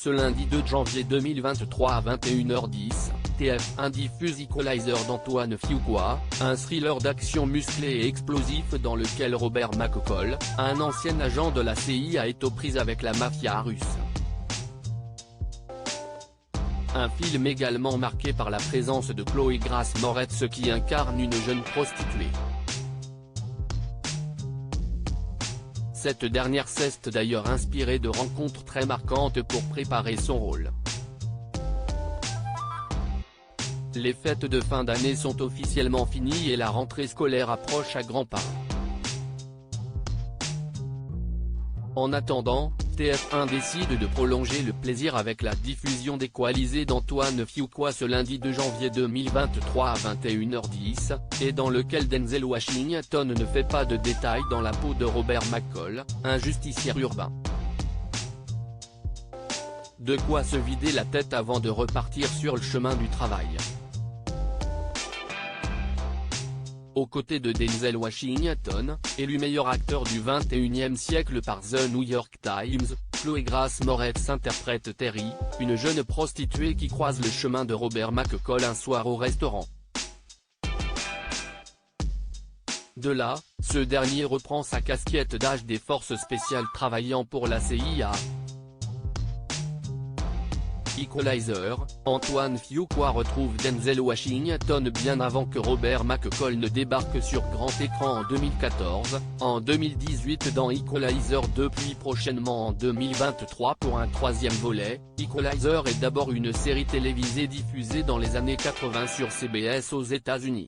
Ce lundi 2 janvier 2023 à 21h10, TF1 diffuse Equalizer d'Antoine Fuqua, un thriller d'action musclé et explosif dans lequel Robert McCall, un ancien agent de la CIA, est aux prises avec la mafia russe. Un film également marqué par la présence de Chloé Grace Moretz qui incarne une jeune prostituée. Cette dernière s'est d'ailleurs inspirée de rencontres très marquantes pour préparer son rôle. Les fêtes de fin d'année sont officiellement finies et la rentrée scolaire approche à grands pas. En attendant, TF1 décide de prolonger le plaisir avec la diffusion d'Equalizer d'Antoine Fuqua ce lundi 2 janvier 2023 à 21h10, et dans lequel Denzel Washington ne fait pas de détails dans la peau de Robert McCall, un justicier urbain. De quoi se vider la tête avant de repartir sur le chemin du travail. Aux côtés de Denzel Washington, élu meilleur acteur du XXIe siècle par The New York Times, Chloé Grace Moretz interprète Terry, une jeune prostituée qui croise le chemin de Robert McCall un soir au restaurant. De là, ce dernier reprend sa casquette d'agent des forces spéciales travaillant pour la CIA. Equalizer, Antoine Fuqua retrouve Denzel Washington bien avant que Robert McCall ne débarque sur grand écran en 2014, en 2018 dans Equalizer 2 puis prochainement en 2023 pour un troisième volet. Equalizer est d'abord une série télévisée diffusée dans les années 80 sur CBS aux États-Unis.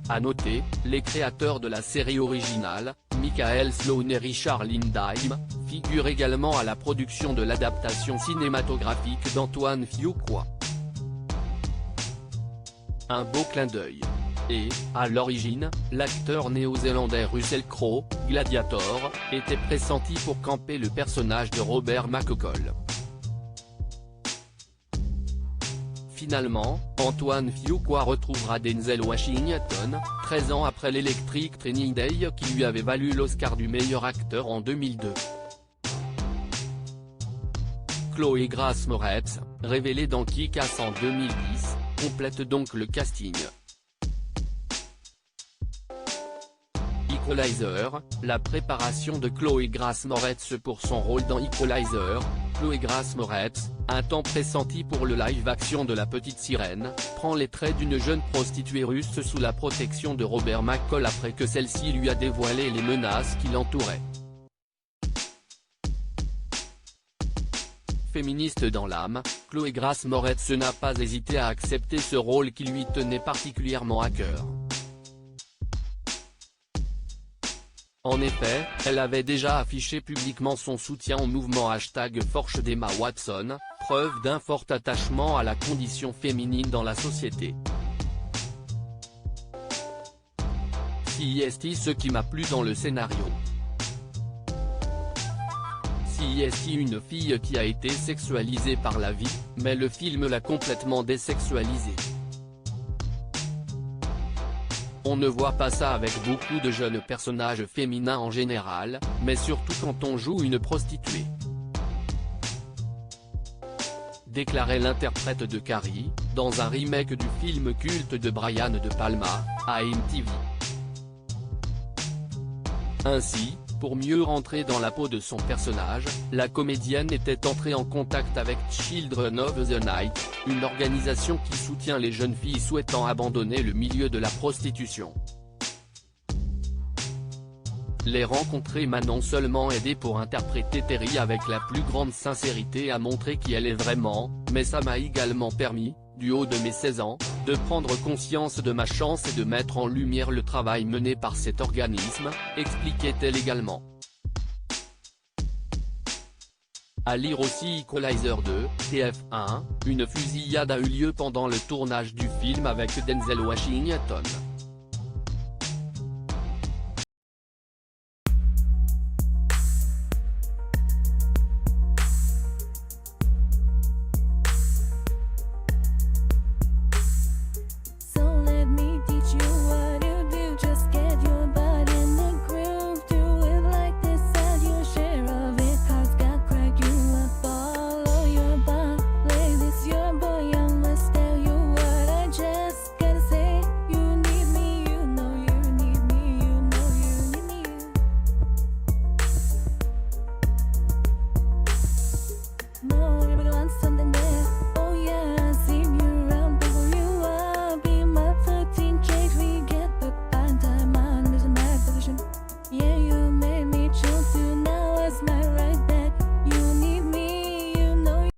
À noter, les créateurs de la série originale, Michael Sloan et Richard Lindheim, figurent également à la production de l'adaptation cinématographique d'Antoine Fuqua. Un beau clin d'œil. Et, à l'origine, l'acteur néo-zélandais Russell Crowe, Gladiator, était pressenti pour camper le personnage de Robert McCall. Finalement, Antoine Fuqua retrouvera Denzel Washington, 13 ans après l'Electric Training Day qui lui avait valu l'Oscar du meilleur acteur en 2002. Chloé Grace Moretz, révélée dans Kick-Ass en 2010, complète donc le casting. Equalizer, la préparation de Chloé Grace Moretz pour son rôle dans Equalizer. Chloé Grace Moretz, un temps pressenti pour le live-action de La Petite Sirène, prend les traits d'une jeune prostituée russe sous la protection de Robert McCall après que celle-ci lui a dévoilé les menaces qui l'entouraient. Féministe dans l'âme, Chloé Grace Moretz n'a pas hésité à accepter ce rôle qui lui tenait particulièrement à cœur. En effet, elle avait déjà affiché publiquement son soutien au mouvement #ForchDemmaWatson, preuve d'un fort attachement à la condition féminine dans la société. C'est ce qui m'a plu dans le scénario. C'est une fille qui a été sexualisée par la vie, mais le film l'a complètement désexualisée. On ne voit pas ça avec beaucoup de jeunes personnages féminins en général, mais surtout quand on joue une prostituée. Déclarait l'interprète de Carrie, dans un remake du film culte de Brian De Palma, à MTV. Ainsi, pour mieux rentrer dans la peau de son personnage, la comédienne était entrée en contact avec Children of the Night, une organisation qui soutient les jeunes filles souhaitant abandonner le milieu de la prostitution. Les rencontrer m'a non seulement aidé pour interpréter Terry avec la plus grande sincérité à montrer qui elle est vraiment, mais ça m'a également permis, du haut de mes 16 ans, de prendre conscience de ma chance et de mettre en lumière le travail mené par cet organisme, expliquait-elle également. À lire aussi Equalizer 2, TF1, une fusillade a eu lieu pendant le tournage du film avec Denzel Washington.